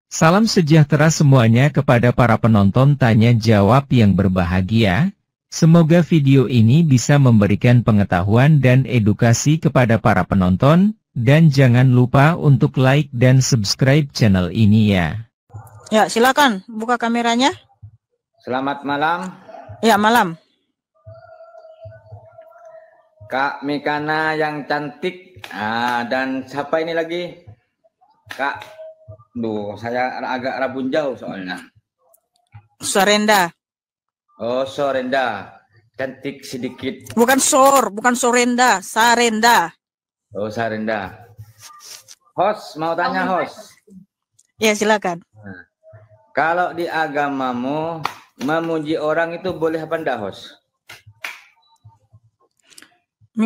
Salam sejahtera semuanya kepada para penonton tanya jawab yang berbahagia. Semoga video ini bisa memberikan pengetahuan dan edukasi kepada para penonton, dan jangan lupa untuk like dan subscribe channel ini ya. Ya, silakan buka kameranya. Selamat malam. Ya, malam. Kak Mekana yang cantik. Dan siapa ini lagi? Kak, saya agak rabun jauh soalnya. Sorenda. Oh, Sorenda. Cantik sedikit. Bukan Sorenda, Sarenda. Oh, Sarenda. Host, mau tanya host. Ya, silakan. Kalau di agamamu memuji orang itu boleh apa enggak, host?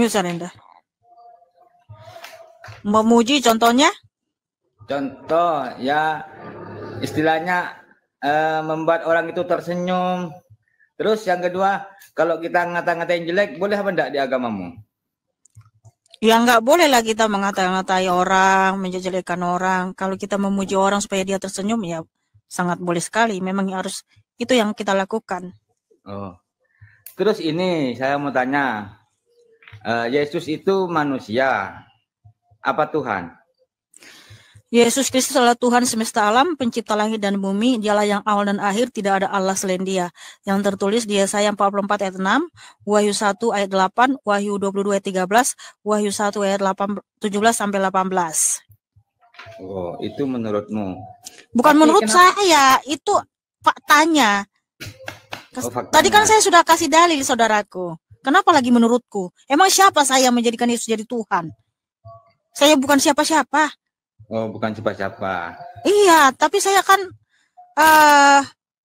Sarenda. Memuji contohnya? Contoh ya istilahnya membuat orang itu tersenyum. Terus yang kedua, kalau kita ngata-ngatain jelek boleh apa enggak di agamamu? Ya nggak boleh lah kita mengata-ngatai orang, menjelekkan orang. Kalau kita memuji orang supaya dia tersenyum ya sangat boleh sekali. Memang harus itu yang kita lakukan. Oh. Terus ini saya mau tanya, Yesus itu manusia apa Tuhan? Yesus Kristus adalah Tuhan semesta alam, pencipta langit dan bumi. Dialah yang awal dan akhir, tidak ada Allah selain Dia. Yang tertulis di Yesaya 44 ayat 6, Wahyu 1 ayat 8, Wahyu 22 ayat 13, Wahyu 1 ayat 17 sampai 18. Oh, itu menurutmu? Bukan menurut saya, itu faktanya. Tadi kan saya sudah kasih dalil, saudaraku. Kenapa lagi menurutku? Emang siapa saya menjadikan Yesus jadi Tuhan? Saya bukan siapa-siapa. Oh, bukan siapa-siapa. Iya, tapi saya kan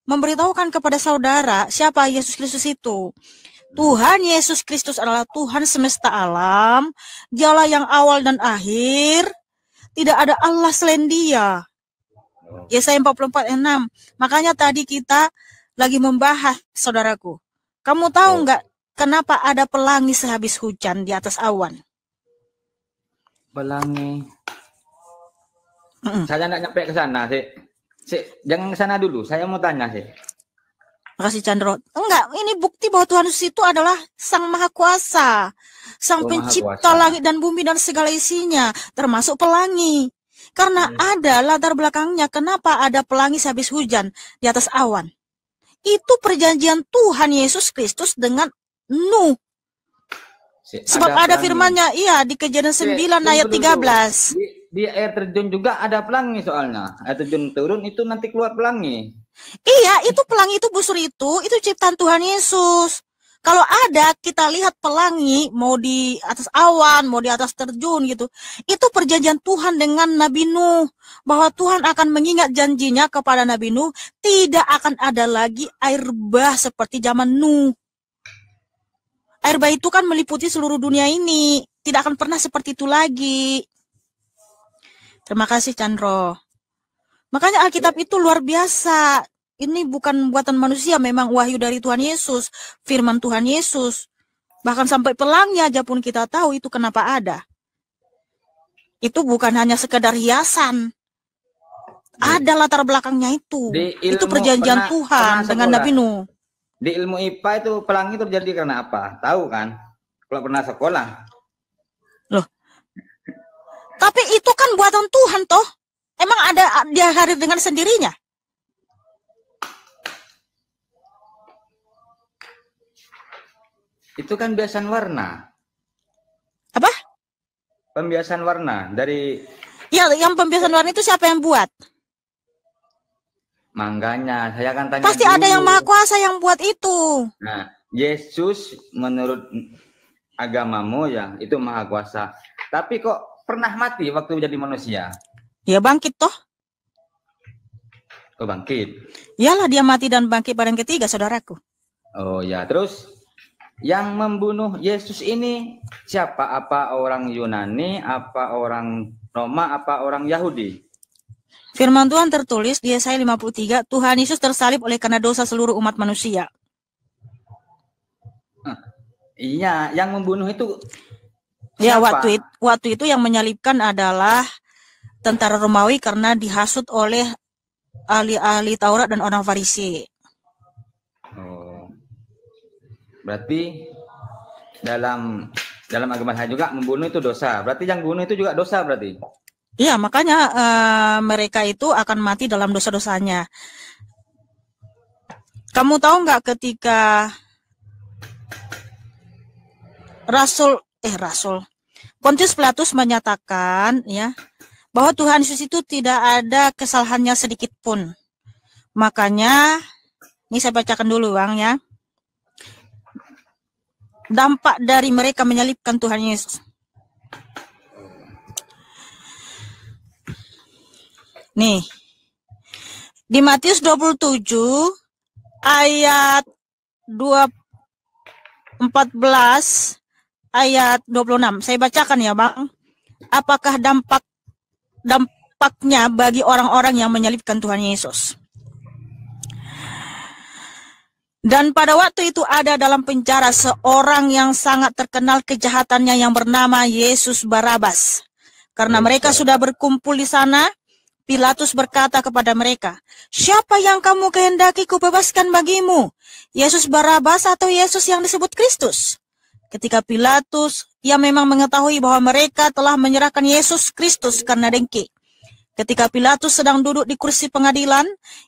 memberitahukan kepada saudara siapa Yesus Kristus itu. Tuhan Yesus Kristus adalah Tuhan semesta alam. Dialah yang awal dan akhir. Tidak ada Allah selain Dia. Yesaya 44 ayat 6. Makanya tadi kita lagi membahas, saudaraku. Kamu tahu nggak kenapa ada pelangi sehabis hujan di atas awan? Pelangi. Saya nggak nyampe ke sana sih. Jangan ke sana dulu. Saya mau tanya sih. Makasih Chandro. Enggak, ini bukti bahwa Tuhan Yesus itu adalah Sang Maha Kuasa, Sang Pencipta langit dan bumi dan segala isinya, termasuk pelangi. Karena ada latar belakangnya kenapa ada pelangi sehabis hujan di atas awan. Itu perjanjian Tuhan Yesus Kristus dengan Nuh. Sebab ada firman-Nya, iya, di Kejadian 9 ayat 13. Di air terjun juga ada pelangi soalnya. Air terjun turun itu nanti keluar pelangi. Iya, itu pelangi itu busur itu ciptaan Tuhan Yesus. Kalau ada kita lihat pelangi mau di atas awan, mau di atas terjun gitu. Itu perjanjian Tuhan dengan Nabi Nuh. Bahwa Tuhan akan mengingat janjinya kepada Nabi Nuh. Tidak akan ada lagi air bah seperti zaman Nuh. Air bah itu kan meliputi seluruh dunia ini. Tidak akan pernah seperti itu lagi. Terima kasih Chandro. Makanya Alkitab itu luar biasa. Ini bukan buatan manusia, memang wahyu dari Tuhan Yesus. Firman Tuhan Yesus. Bahkan sampai pelangi aja pun kita tahu itu kenapa ada. Itu bukan hanya sekedar hiasan. Ada latar belakangnya itu. Itu perjanjian Tuhan dengan Nabi Nuh. Di ilmu IPA itu pelangi terjadi karena apa? Tahu kan? Kalau pernah sekolah. Loh. Tapi itu kan buatan Tuhan toh. Emang ada dia hadir dengan sendirinya? Itu kan biasan warna. Apa? Pembiasan warna dari. Ya, yang pembiasan warna itu siapa yang buat? Makanya saya kan tanya. Pasti dulu. Ada yang Maha Kuasa yang buat itu. Nah, Yesus menurut agamamu ya itu Maha Kuasa. Tapi kok pernah mati waktu menjadi manusia? Ya bangkit toh. Oh bangkit. Iyalah dia mati dan bangkit pada yang ketiga, saudaraku. Oh ya, terus yang membunuh Yesus ini siapa? Apa orang Yunani? Apa orang Roma? Apa orang Yahudi? Firman Tuhan tertulis di Yesaya 53, Tuhan Yesus tersalib oleh karena dosa seluruh umat manusia. Iya, yang membunuh itu ya waktu itu yang menyalibkan adalah tentara Romawi karena dihasut oleh ahli-ahli Taurat dan orang Farisi. Oh. Berarti dalam agama saya juga membunuh itu dosa. Berarti yang bunuh itu juga dosa berarti. Iya, makanya mereka itu akan mati dalam dosa-dosanya. Kamu tahu nggak ketika Rasul Pontius Pilatus menyatakan ya bahwa Tuhan Yesus itu tidak ada kesalahannya sedikit pun. Makanya ini saya bacakan dulu Bang ya. Dampak dari mereka menyalibkan Tuhan Yesus. Nih. Di Matius 27 ayat 14 ayat 26. Saya bacakan ya, Bang. Apakah dampaknya bagi orang-orang yang menyalibkan Tuhan Yesus? Dan pada waktu itu ada dalam penjara seorang yang sangat terkenal kejahatannya yang bernama Yesus Barabas. Karena mereka sudah berkumpul di sana, Pilatus berkata kepada mereka, "Siapa yang kamu kehendaki kubebaskan bagimu? Yesus Barabas atau Yesus yang disebut Kristus?" Ketika Pilatus, ia memang mengetahui bahwa mereka telah menyerahkan Yesus Kristus karena dengki. Ketika Pilatus sedang duduk di kursi pengadilan,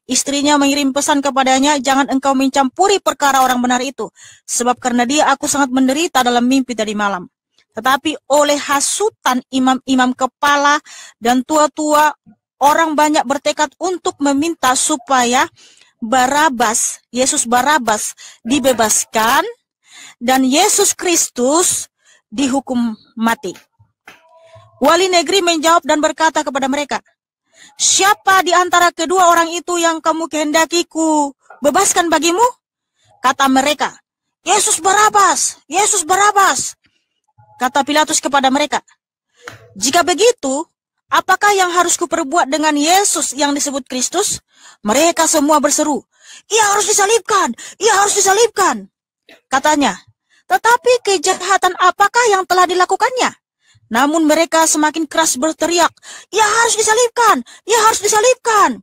istrinya mengirim pesan kepadanya, "Jangan engkau mencampuri perkara orang benar itu, sebab karena dia aku sangat menderita dalam mimpi tadi malam." Tetapi oleh hasutan imam-imam kepala dan tua-tua, orang banyak bertekad untuk meminta supaya Yesus Barabas dibebaskan dan Yesus Kristus dihukum mati. Wali negeri menjawab dan berkata kepada mereka, "Siapa di antara kedua orang itu yang kamu kehendaki ku bebaskan bagimu?" Kata mereka, "Yesus Barabas, Yesus Barabas." Kata Pilatus kepada mereka, "Jika begitu, apakah yang harus kuperbuat dengan Yesus yang disebut Kristus?" Mereka semua berseru, "Ia harus disalibkan, ia harus disalibkan." Katanya, "Tetapi kejahatan apakah yang telah dilakukannya?" Namun mereka semakin keras berteriak, "Ia harus disalibkan, ia harus disalibkan."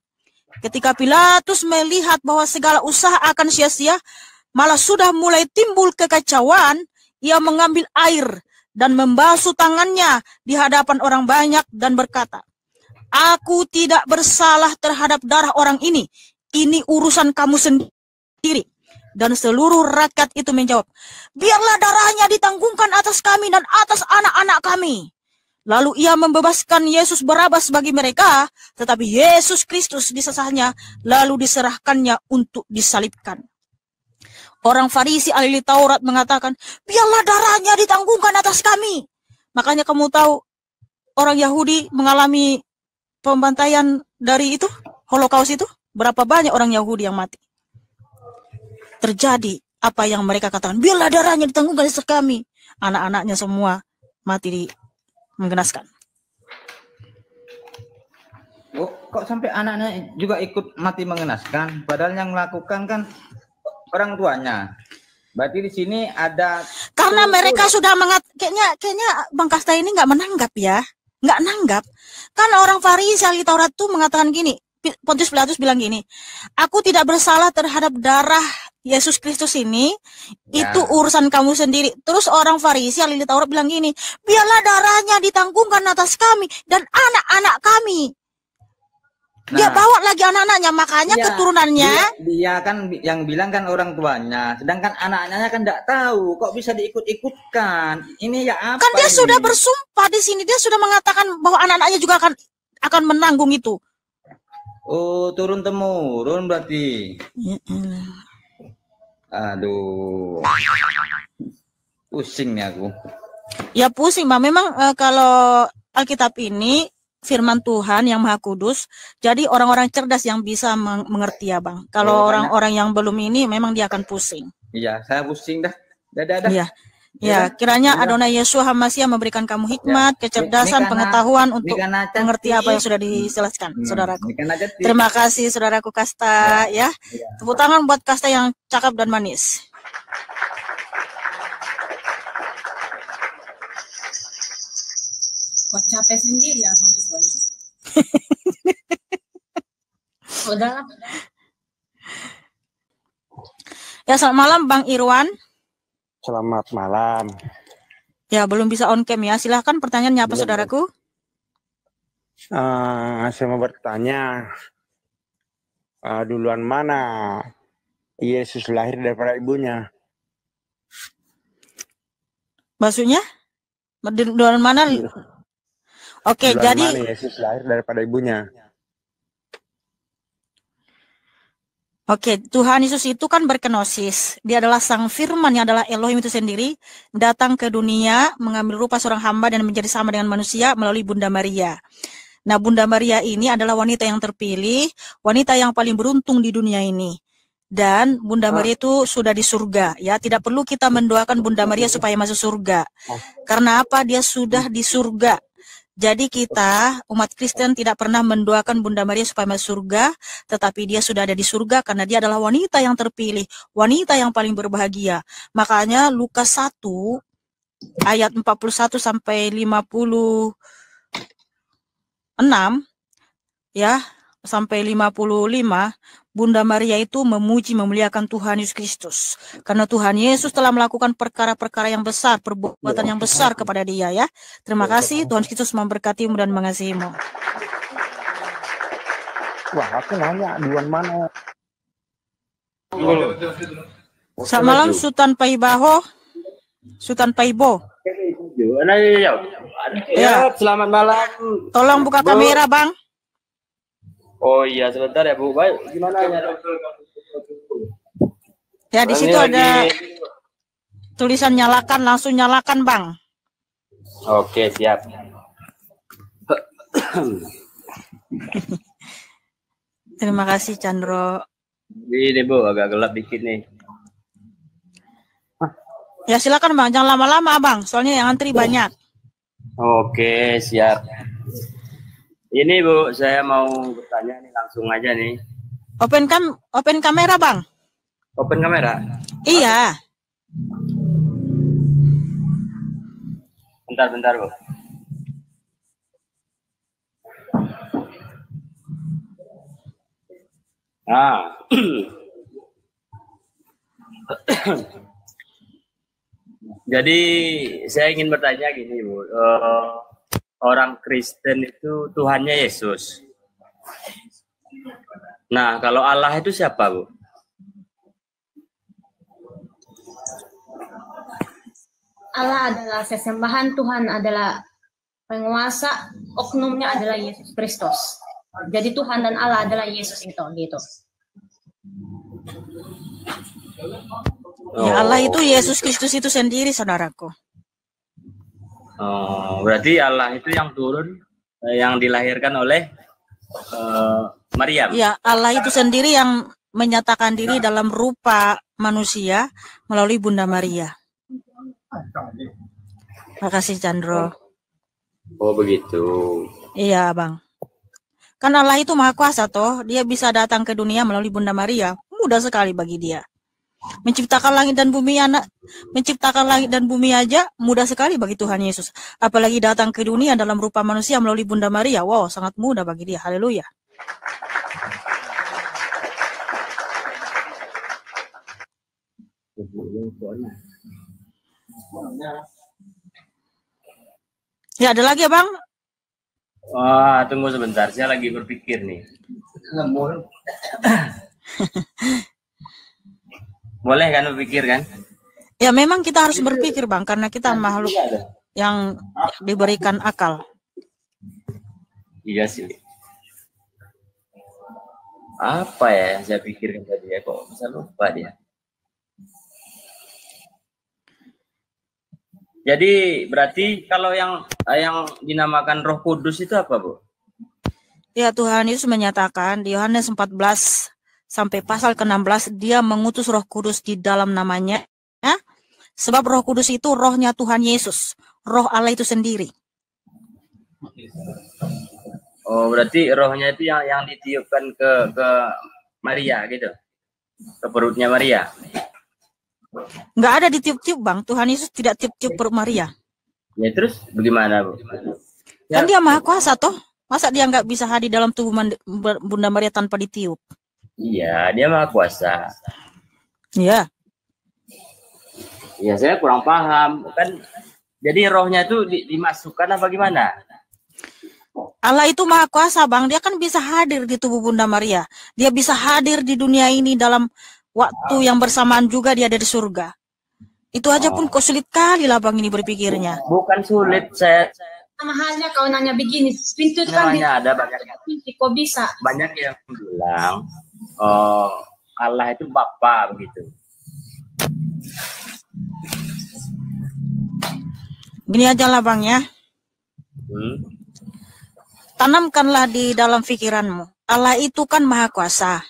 Ketika Pilatus melihat bahwa segala usaha akan sia-sia, malah sudah mulai timbul kekacauan, ia mengambil air dan membasuh tangannya di hadapan orang banyak dan berkata, "Aku tidak bersalah terhadap darah orang ini urusan kamu sendiri." Dan seluruh rakyat itu menjawab, "Biarlah darahnya ditanggungkan atas kami dan atas anak-anak kami." Lalu ia membebaskan Yesus Barabas bagi mereka, tetapi Yesus Kristus disesahnya, lalu diserahkannya untuk disalibkan. Orang Farisi ahli Taurat mengatakan, "Biarlah darahnya ditanggungkan atas kami." Makanya kamu tahu, orang Yahudi mengalami pembantaian dari itu, Holocaust itu, berapa banyak orang Yahudi yang mati. Terjadi apa yang mereka katakan, "Biarlah darahnya ditanggung atas kami." Anak-anaknya semua mati menggenaskan. Oh, kok sampai anaknya juga ikut mati mengenaskan? Padahal yang melakukan kan orang tuanya. Berarti di sini ada karena mereka sudah kayaknya Bang Kasta ini nggak menanggap ya, nggak nanggap. Kan orang Farisi ahli Taurat tuh mengatakan gini, Pontius Pilatus bilang gini, "Aku tidak bersalah terhadap darah Yesus Kristus ini, itu urusan kamu sendiri." Terus orang Farisi ahli Taurat bilang gini, "Biarlah darahnya ditanggungkan atas kami dan anak-anak kami." Dia bawa lagi anak-anaknya, makanya keturunannya. Dia kan yang bilang kan orang tuanya, sedangkan anaknya kan tidak tahu, kok bisa diikut-ikutkan. Ini ya apa? Kan dia sudah bersumpah di sini, dia sudah mengatakan bahwa anak-anaknya juga akan menanggung itu. Oh, turun temurun berarti. Aduh, pusing nih aku. Ya pusing, Bang. Memang kalau Alkitab ini firman Tuhan yang Maha Kudus, jadi orang-orang cerdas yang bisa mengerti ya, Bang. Kalau orang-orang yang belum ini, memang dia akan pusing. Iya, saya pusing dah. Dah. Ya, kiranya Adonai Yesus HaMashiach memberikan kamu hikmat, kecerdasan, pengetahuan untuk mengerti apa yang sudah dijelaskan, saudaraku. Terima kasih, saudaraku Kasta, ya. Tepuk tangan buat Kasta yang cakap dan manis. Kok capek sendiri langsung disebut. Udahlah. Ya, selamat malam Bang Irwan. Selamat malam. Ya, belum bisa on cam ya. Silahkan pertanyaannya apa, Belum. saudaraku? Saya mau bertanya, duluan mana Yesus lahir daripada ibunya? Maksudnya? Duluan mana? Oke, Duluan jadi mana Yesus lahir daripada ibunya? Oke, Tuhan Yesus itu kan berkenosis. Dia adalah Sang Firman yang adalah Elohim itu sendiri, datang ke dunia, mengambil rupa seorang hamba dan menjadi sama dengan manusia melalui Bunda Maria. Nah, Bunda Maria ini adalah wanita yang terpilih, wanita yang paling beruntung di dunia ini. Dan Bunda Maria itu sudah di surga, ya. Tidak perlu kita mendoakan Bunda Maria supaya masuk surga. Karena apa? Dia sudah di surga. Jadi kita, umat Kristen, tidak pernah mendoakan Bunda Maria supaya masuk surga, tetapi dia sudah ada di surga karena dia adalah wanita yang terpilih, wanita yang paling berbahagia. Makanya Lukas 1 ayat 41 sampai 56 ya, sampai 55, Bunda Maria itu memuji memuliakan Tuhan Yesus Kristus. Karena Tuhan Yesus telah melakukan perkara-perkara yang besar, perbuatan yang besar kepada dia ya. Terima kasih, Tuhan Kristus memberkatimu dan mengasihimu. Wah, aku nanya duluan mana? Selamat malam Sultan Paibaho. Sultan Paibo. Ya, selamat malam. Tolong buka kamera, Bang. Oh iya, sebentar ya Bu. Baik, gimana ya? Ya, di situ ada tulisan nyalakan, langsung nyalakan, Bang. Oke, siap. Terima kasih, Chandro. Ini Bu, agak gelap dikit nih. Ya, silakan, Bang. Jangan lama-lama, Bang. Soalnya yang antri banyak. Oke, siap. Ini Bu, saya mau bertanya nih langsung aja nih. Open kamera, Bang. Open kamera? Iya. Bentar, Bu. Nah. Jadi saya ingin bertanya gini Bu, orang Kristen itu Tuhannya Yesus. Nah, kalau Allah itu siapa Bu? Allah adalah sesembahan, Tuhan adalah penguasa, oknumnya adalah Yesus Kristus. Jadi Tuhan dan Allah adalah Yesus itu, gitu. Ya, Allah itu Yesus Kristus itu sendiri, saudaraku. Oh, berarti Allah itu yang turun, yang dilahirkan oleh Maryam. Ya, Allah itu sendiri yang menyatakan diri dalam rupa manusia melalui Bunda Maria. Terima kasih, Chandro. Oh, begitu. Iya, Bang. Kan Allah itu maha kuasa toh, dia bisa datang ke dunia melalui Bunda Maria. Mudah sekali bagi dia. Menciptakan langit dan bumi menciptakan langit dan bumi aja mudah sekali bagi Tuhan Yesus. Apalagi datang ke dunia dalam rupa manusia melalui Bunda Maria. Wow, sangat mudah bagi dia. Haleluya. Ya, ada lagi ya, Bang? Wah, tunggu sebentar. Saya lagi berpikir nih. Boleh kan berpikir kan? Ya, memang kita harus berpikir, Bang, karena kita makhluk yang diberikan akal. Iya sih. Apa ya yang saya pikirkan tadi ya? Kok bisa lupa dia? Jadi berarti kalau yang dinamakan Roh Kudus itu apa, Bu? Ya, Tuhan Yesus menyatakan di Yohanes 14 sampai pasal ke-16, dia mengutus Roh Kudus di dalam namanya. Ya? Sebab Roh Kudus itu rohnya Tuhan Yesus. Roh Allah itu sendiri. Oh, berarti rohnya itu yang ditiupkan ke Maria gitu. Ke perutnya Maria. Nggak ada ditiup-tiup, Bang. Tuhan Yesus tidak tiup-tiup perut Maria. Ya terus bagaimana, Bu? Kan dia maha kuasa toh. Masa dia nggak bisa hadir dalam tubuh Bunda Maria tanpa ditiup? Iya, dia Maha Kuasa. Iya. Ya, saya kurang paham. Kan jadi rohnya itu dimasukkan apa gimana? Allah itu Maha Kuasa, Bang. Dia kan bisa hadir di tubuh Bunda Maria. Dia bisa hadir di dunia ini dalam waktu yang bersamaan juga dia ada di surga. Itu aja pun kok sulit kali lah, Bang, ini berpikirnya. Bukan sulit, saya Sama halnya kau nanya begini, pintu itu kan ada banyak kok bisa. Banyak yang bilang Allah itu Bapa begitu. Gini aja lah, Bang, ya. Tanamkanlah di dalam pikiranmu. Allah itu kan Maha Kuasa.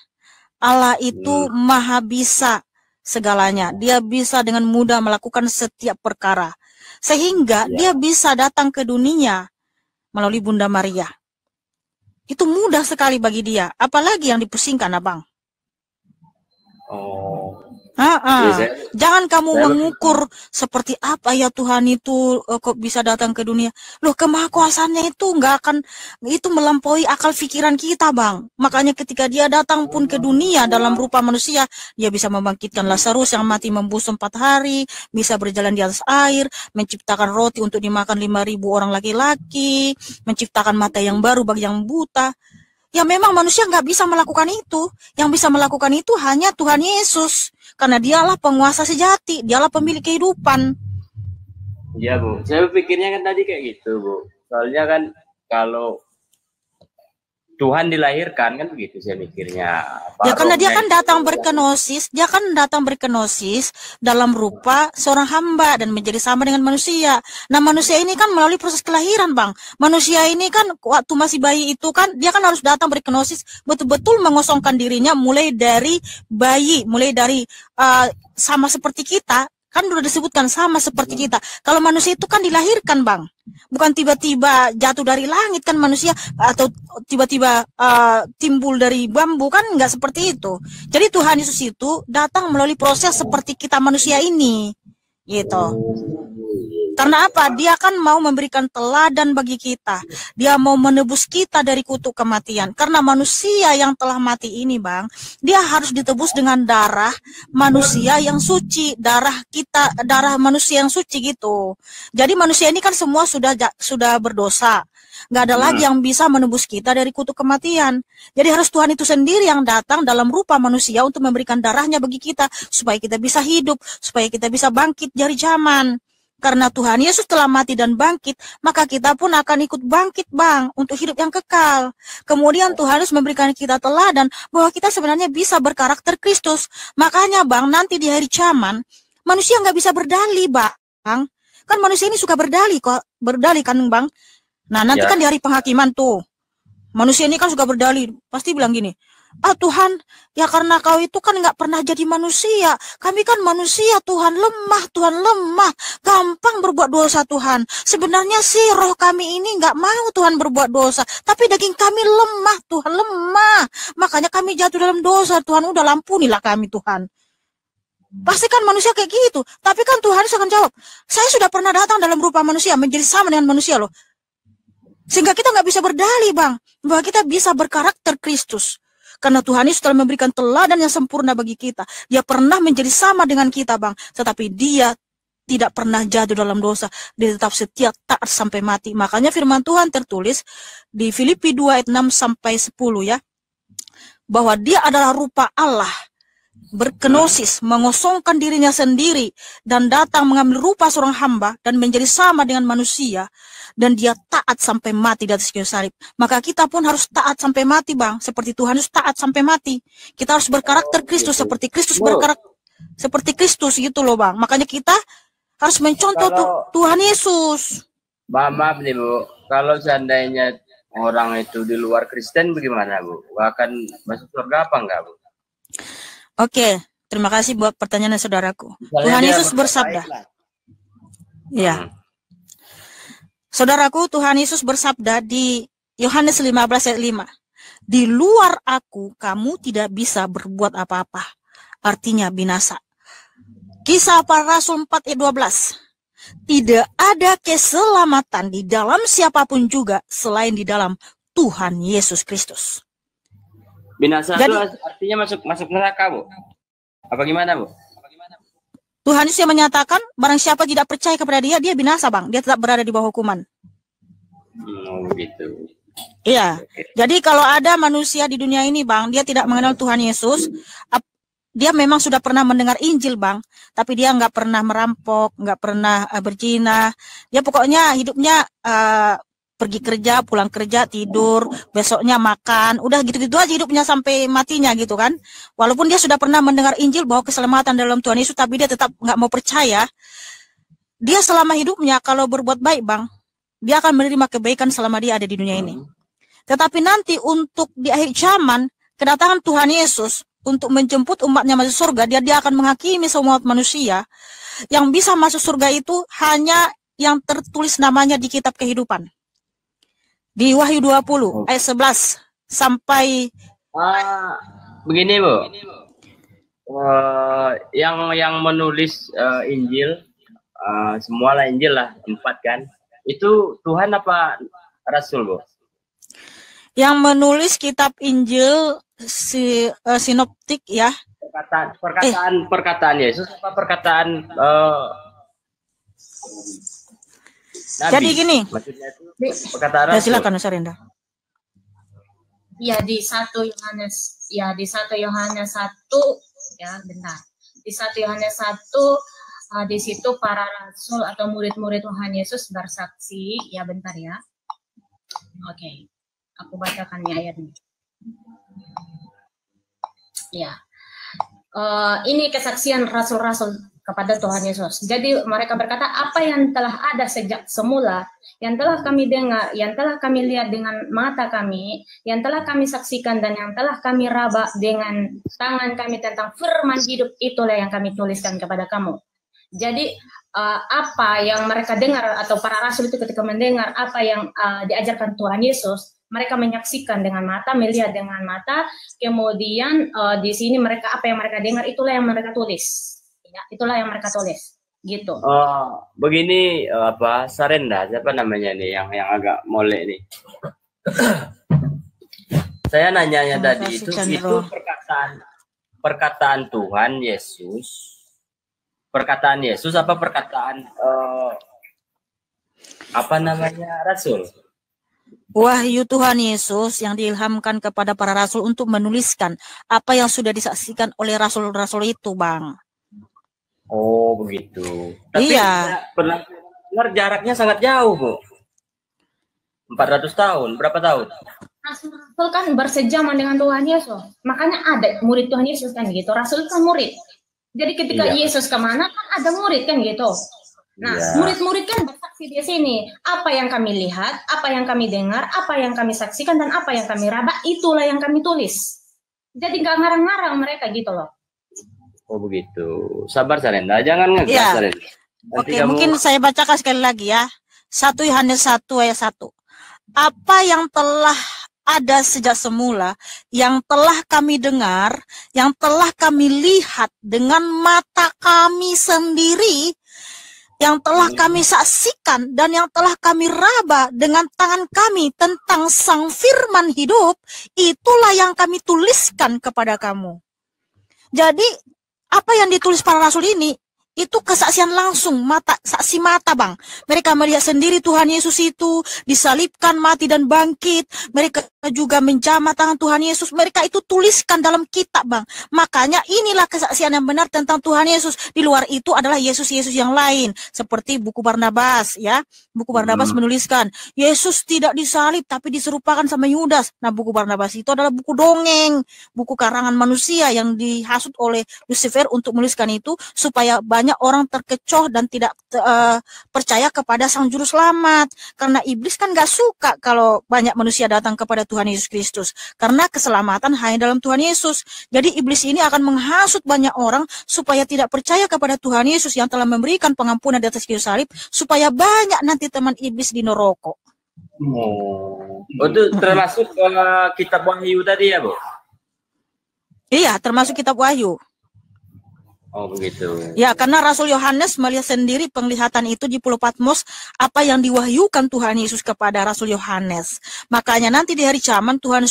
Allah itu Maha Bisa segalanya. Dia bisa dengan mudah melakukan setiap perkara. Sehingga dia bisa datang ke dunia melalui Bunda Maria. Itu mudah sekali bagi dia. Apalagi yang dipusingkan, Abang. Jangan kamu mengukur seperti apa ya Tuhan itu kok bisa datang ke dunia. Loh, kemahakuasaannya itu nggak akan, itu melampaui akal pikiran kita, Bang. Makanya ketika dia datang pun ke dunia dalam rupa manusia, dia bisa membangkitkan Lazarus yang mati membusuk 4 hari, bisa berjalan di atas air, menciptakan roti untuk dimakan 5.000 orang laki-laki, menciptakan mata yang baru bagi yang buta. Ya memang manusia nggak bisa melakukan itu. Yang bisa melakukan itu hanya Tuhan Yesus. Karena dialah penguasa sejati. Dialah pemilik kehidupan. Iya, Bu. Saya pikirnya kan tadi kayak gitu, Bu. Soalnya kan kalau Tuhan dilahirkan kan begitu saya mikirnya. Ya karena dia kan datang berkenosis. Dia kan datang berkenosis dalam rupa seorang hamba dan menjadi sama dengan manusia. Nah manusia ini kan melalui proses kelahiran, Bang. Manusia ini kan waktu masih bayi itu kan dia kan harus datang berkenosis, betul-betul mengosongkan dirinya mulai dari bayi, mulai dari sama seperti kita. Kan sudah disebutkan sama seperti kita. Kalau manusia itu kan dilahirkan, Bang. Bukan tiba-tiba jatuh dari langit kan manusia, atau tiba-tiba timbul dari bambu, kan nggak seperti itu. Jadi Tuhan Yesus itu datang melalui proses seperti kita manusia ini. Gitu. Karena apa? Dia kan mau memberikan teladan bagi kita. Dia mau menebus kita dari kutuk kematian. Karena manusia yang telah mati ini, Bang, dia harus ditebus dengan darah manusia yang suci, darah kita, darah manusia yang suci gitu. Jadi manusia ini kan semua sudah berdosa. Nggak ada lagi yang bisa menebus kita dari kutuk kematian. Jadi harus Tuhan itu sendiri yang datang dalam rupa manusia untuk memberikan darahnya bagi kita, supaya kita bisa hidup, supaya kita bisa bangkit dari zaman. Karena Tuhan Yesus telah mati dan bangkit, maka kita pun akan ikut bangkit, Bang, untuk hidup yang kekal. Kemudian Tuhan harus memberikan kita teladan bahwa kita sebenarnya bisa berkarakter Kristus. Makanya, Bang, nanti di hari zaman, manusia nggak bisa berdalih, Bang. Kan manusia ini suka berdalih kan, Bang. Nah, nanti kan di hari penghakiman tuh, manusia ini kan suka berdalih, pasti bilang gini, Tuhan, ya karena kau itu kan nggak pernah jadi manusia. Kami kan manusia, Tuhan lemah, gampang berbuat dosa, Tuhan. Sebenarnya sih roh kami ini nggak mau Tuhan berbuat dosa, tapi daging kami lemah, Tuhan, lemah. Makanya kami jatuh dalam dosa, Tuhan. Udah ampunilah kami, Tuhan. Pasti kan manusia kayak gitu. Tapi kan Tuhan akan jawab, saya sudah pernah datang dalam rupa manusia, menjadi sama dengan manusia loh. Sehingga kita nggak bisa berdalih, Bang, bahwa kita bisa berkarakter Kristus. Karena Tuhan Yesus telah memberikan teladan yang sempurna bagi kita. Dia pernah menjadi sama dengan kita, Bang. Tetapi dia tidak pernah jatuh dalam dosa. Dia tetap setia, taat sampai mati. Makanya firman Tuhan tertulis di Filipi 2 ayat 6 sampai 10 ya. Bahwa dia adalah rupa Allah. Berkenosis, mengosongkan dirinya sendiri. Dan datang mengambil rupa seorang hamba. Dan menjadi sama dengan manusia. Dan dia taat sampai mati di atas kayu salib. Maka kita pun harus taat sampai mati, Bang. Seperti Tuhan harus taat sampai mati. Kita harus berkarakter Kristus seperti Kristus berkarakter seperti Kristus gitu loh, Bang. Makanya kita harus mencontoh Tuhan Yesus. Maaf nih, Bu. Kalau seandainya orang itu di luar Kristen bagaimana, Bu? Akan masuk surga apa enggak, Bu? Oke, terima kasih buat pertanyaan saudaraku. Tuhan Yesus bersabda. Ya. Saudaraku, Tuhan Yesus bersabda di Yohanes 15 ayat 5. Di luar aku, kamu tidak bisa berbuat apa-apa. Artinya binasa. Kisah para Rasul 4 ayat 12. Tidak ada keselamatan di dalam siapapun juga selain di dalam Tuhan Yesus Kristus. Binasa Jadi, itu artinya masuk neraka, Bu? Apa gimana, Bu? Tuhan Yesus yang menyatakan barang siapa tidak percaya kepada dia, dia binasa, Bang. Dia tetap berada di bawah hukuman. Gitu. Iya. Jadi kalau ada manusia di dunia ini, Bang, dia tidak mengenal Tuhan Yesus, dia memang sudah pernah mendengar Injil, Bang, tapi dia nggak pernah merampok, nggak pernah berzina. Dia pokoknya hidupnya pergi kerja, pulang kerja, tidur, besoknya makan, udah gitu-gitu aja hidupnya sampai matinya gitu kan. Walaupun dia sudah pernah mendengar Injil bahwa keselamatan dalam Tuhan Yesus, tapi dia tetap nggak mau percaya. Dia selama hidupnya kalau berbuat baik, Bang, dia akan menerima kebaikan selama dia ada di dunia ini. Tetapi nanti untuk di akhir zaman, kedatangan Tuhan Yesus untuk menjemput umatnya masuk surga, dia akan menghakimi semua manusia. Yang bisa masuk surga itu hanya yang tertulis namanya di kitab kehidupan. Di Wahyu 20 ayat 11 sampai begini, Bu. Yang menulis Injil, semualah Injil lah, 4 kan. Itu Tuhan apa Rasul, Bu? Yang menulis kitab Injil sinoptik ya. Perkataan Yesus apa perkataan Nabi? Jadi gini. Maksudnya itu perkataan Rasul. Silakan Sarenda. Ya di 1 Yohanes 1 ya, bentar. Di 1 Yohanes 1 di situ para rasul atau murid-murid Tuhan Yesus bersaksi, ya bentar ya. Oke. Aku bacakan ya ayatnya. Ya. Ini kesaksian rasul-rasul kepada Tuhan Yesus. Jadi mereka berkata, apa yang telah ada sejak semula, yang telah kami dengar, yang telah kami lihat dengan mata kami, yang telah kami saksikan dan yang telah kami raba dengan tangan kami tentang firman hidup, itulah yang kami tuliskan kepada kamu. Jadi apa yang mereka dengar atau para rasul itu ketika mendengar apa yang diajarkan Tuhan Yesus, mereka menyaksikan dengan mata, melihat dengan mata, kemudian di sini mereka apa yang mereka dengar itulah yang mereka tulis. Ya, itulah yang mereka tulis, gitu. Begini Sarenda, siapa namanya nih yang agak molek nih? Saya nanyanya tadi itu perkataan Tuhan Yesus, perkataan Yesus apa perkataan Rasul? Wahyu Tuhan Yesus yang diilhamkan kepada para rasul untuk menuliskan apa yang sudah disaksikan oleh rasul-rasul itu, Bang. Oh begitu. Tapi iya. Pernah dengar jaraknya sangat jauh, Bu. 400 tahun, berapa tahun? Rasul kan bersejaman dengan Tuhan Yesus. Makanya ada murid Tuhan Yesus kan gitu. Rasul kan murid. Jadi ketika Yesus kemana kan ada murid kan gitu. Nah, murid-murid kan bersaksi di sini. Apa yang kami lihat, apa yang kami dengar, apa yang kami saksikan, dan apa yang kami raba, itulah yang kami tulis. Jadi nggak ngarang-ngarang mereka gitu loh. Oh begitu. Sabar Sarenda, jangan ngegas Sarenda. Oke, mungkin saya bacakan sekali lagi ya. 1 Yohanes 1 ayat 1. Apa yang telah ada sejak semula, yang telah kami dengar, yang telah kami lihat dengan mata kami sendiri, yang telah kami saksikan dan yang telah kami raba dengan tangan kami tentang Sang Firman hidup, itulah yang kami tuliskan kepada kamu. Jadi apa yang ditulis para rasul ini itu kesaksian langsung, saksi mata, Bang. Mereka melihat sendiri Tuhan Yesus itu disalibkan, mati dan bangkit. Mereka juga menjamah tangan Tuhan Yesus. Mereka itu tuliskan dalam kitab, Bang. Makanya inilah kesaksian yang benar tentang Tuhan Yesus. Di luar itu adalah Yesus-Yesus yang lain. Seperti buku Barnabas, ya. Buku Barnabas menuliskan, Yesus tidak disalib tapi diserupakan sama Yudas. Nah, buku Barnabas itu adalah buku dongeng, buku karangan manusia yang dihasut oleh Lucifer untuk menuliskan itu supaya banyak orang terkecoh dan tidak percaya kepada Sang Juru Selamat. Karena iblis kan gak suka kalau banyak manusia datang kepada Tuhan Yesus Kristus. Karena keselamatan hanya dalam Tuhan Yesus. Jadi iblis ini akan menghasut banyak orang supaya tidak percaya kepada Tuhan Yesus yang telah memberikan pengampunan di atas kayu salib, supaya banyak nanti teman iblis di neraka. Itu termasuk kitab Wahyu tadi ya, Bu? Iya, termasuk kitab Wahyu. Oh begitu. Ya, karena Rasul Yohanes melihat sendiri penglihatan itu di Pulau Patmos, apa yang diwahyukan Tuhan Yesus kepada Rasul Yohanes. Makanya nanti di hari kiamat Tuhan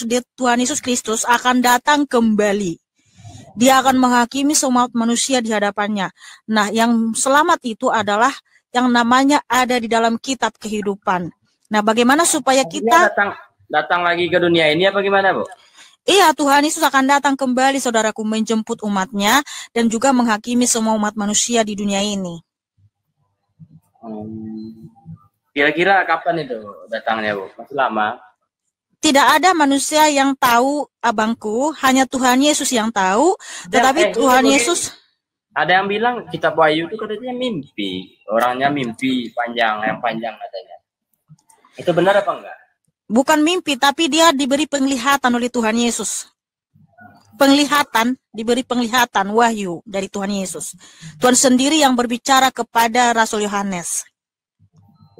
Yesus Kristus akan datang kembali. Dia akan menghakimi semua manusia di hadapannya. Nah, yang selamat itu adalah yang namanya ada di dalam kitab kehidupan. Nah, bagaimana supaya kita datang lagi ke dunia ini apa gimana, Bu? Iya, Tuhan Yesus akan datang kembali, saudaraku, menjemput umatnya dan juga menghakimi semua umat manusia di dunia ini. Kira-kira kapan itu datangnya, Bu? Masih lama? Tidak ada manusia yang tahu, abangku, hanya Tuhan Yesus yang tahu. Tetapi Tuhan Yesus... Ada yang bilang kitab Wahyu itu katanya mimpi. Orangnya mimpi yang panjang katanya. Itu benar apa enggak? Bukan mimpi, tapi dia diberi penglihatan oleh Tuhan Yesus. Penglihatan, diberi penglihatan, wahyu dari Tuhan Yesus. Tuhan sendiri yang berbicara kepada Rasul Yohanes.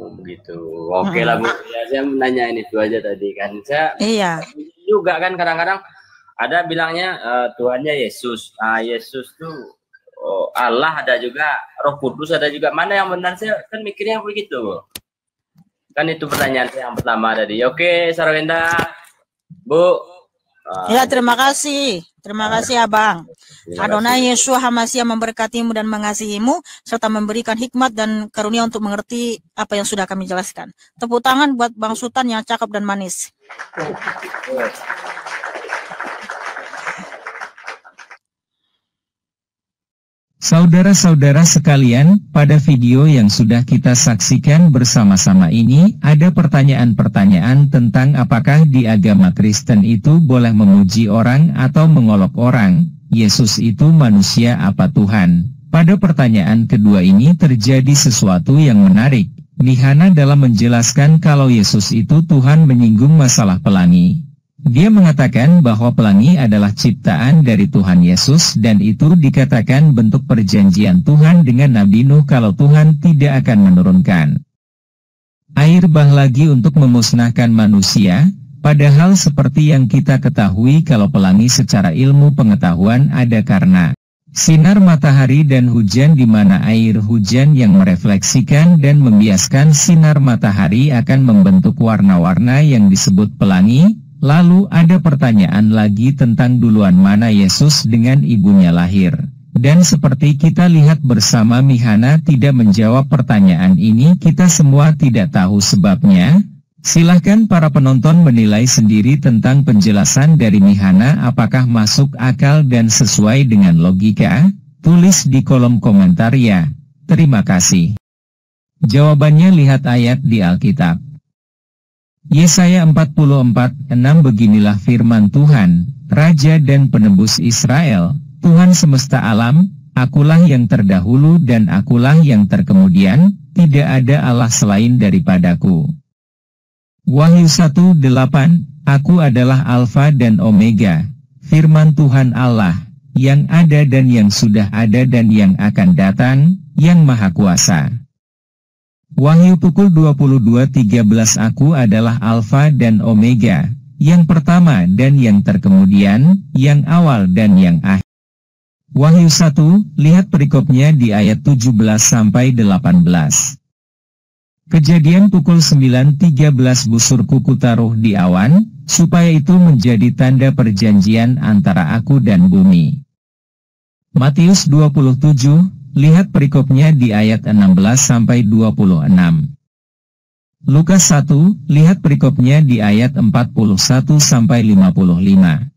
Oh begitu. Oke lah, Bu. Ya, saya menanyain itu aja tadi kan. Saya juga kan kadang-kadang ada bilangnya Tuhannya Yesus. Nah, Yesus tuh Allah, ada juga Roh Kudus, ada juga. Mana yang benar? Saya kan mikirnya begitu, Bu. Kan itu pertanyaan yang pertama tadi. Oke, Sarawenda, Bu. Ya, terima kasih. Terima kasih, Abang. Adonai Yeshua HaMashiach memberkatimu dan mengasihimu, serta memberikan hikmat dan karunia untuk mengerti apa yang sudah kami jelaskan. Tepuk tangan buat Bang Sultan yang cakep dan manis. Saudara-saudara sekalian, pada video yang sudah kita saksikan bersama-sama ini, ada pertanyaan-pertanyaan tentang apakah di agama Kristen itu boleh memuji orang atau mengolok orang, Yesus itu manusia apa Tuhan? Pada pertanyaan kedua ini terjadi sesuatu yang menarik. Mihana dalam menjelaskan kalau Yesus itu Tuhan menyinggung masalah pelangi. Dia mengatakan bahwa pelangi adalah ciptaan dari Tuhan Yesus dan itu dikatakan bentuk perjanjian Tuhan dengan Nabi Nuh kalau Tuhan tidak akan menurunkan air bah lagi untuk memusnahkan manusia, padahal seperti yang kita ketahui kalau pelangi secara ilmu pengetahuan ada karena sinar matahari dan hujan di mana air hujan yang merefleksikan dan membiaskan sinar matahari akan membentuk warna-warna yang disebut pelangi. Lalu ada pertanyaan lagi tentang duluan mana Yesus dengan ibunya lahir. Dan seperti kita lihat bersama, Mihana tidak menjawab pertanyaan ini, kita semua tidak tahu sebabnya. Silahkan para penonton menilai sendiri tentang penjelasan dari Mihana apakah masuk akal dan sesuai dengan logika. Tulis di kolom komentar ya. Terima kasih. Jawabannya lihat ayat di Alkitab. Yesaya 44:6 Beginilah firman Tuhan, Raja dan Penebus Israel, Tuhan semesta alam, akulah yang terdahulu dan akulah yang terkemudian, tidak ada Allah selain daripadaku. Wahyu 1:8 Aku adalah Alfa dan Omega, firman Tuhan Allah, yang ada dan yang sudah ada dan yang akan datang, yang Maha Kuasa. Wahyu pukul 22.13 Aku adalah Alfa dan Omega, yang pertama dan yang terkemudian, yang awal dan yang akhir. Wahyu 1, lihat perikopnya di ayat 17-18. Kejadian pukul 9.13 Busurku kutaruh di awan, supaya itu menjadi tanda perjanjian antara aku dan bumi. Matius 27, lihat perikopnya di ayat 16-26. Lukas 1, lihat perikopnya di ayat 41-55.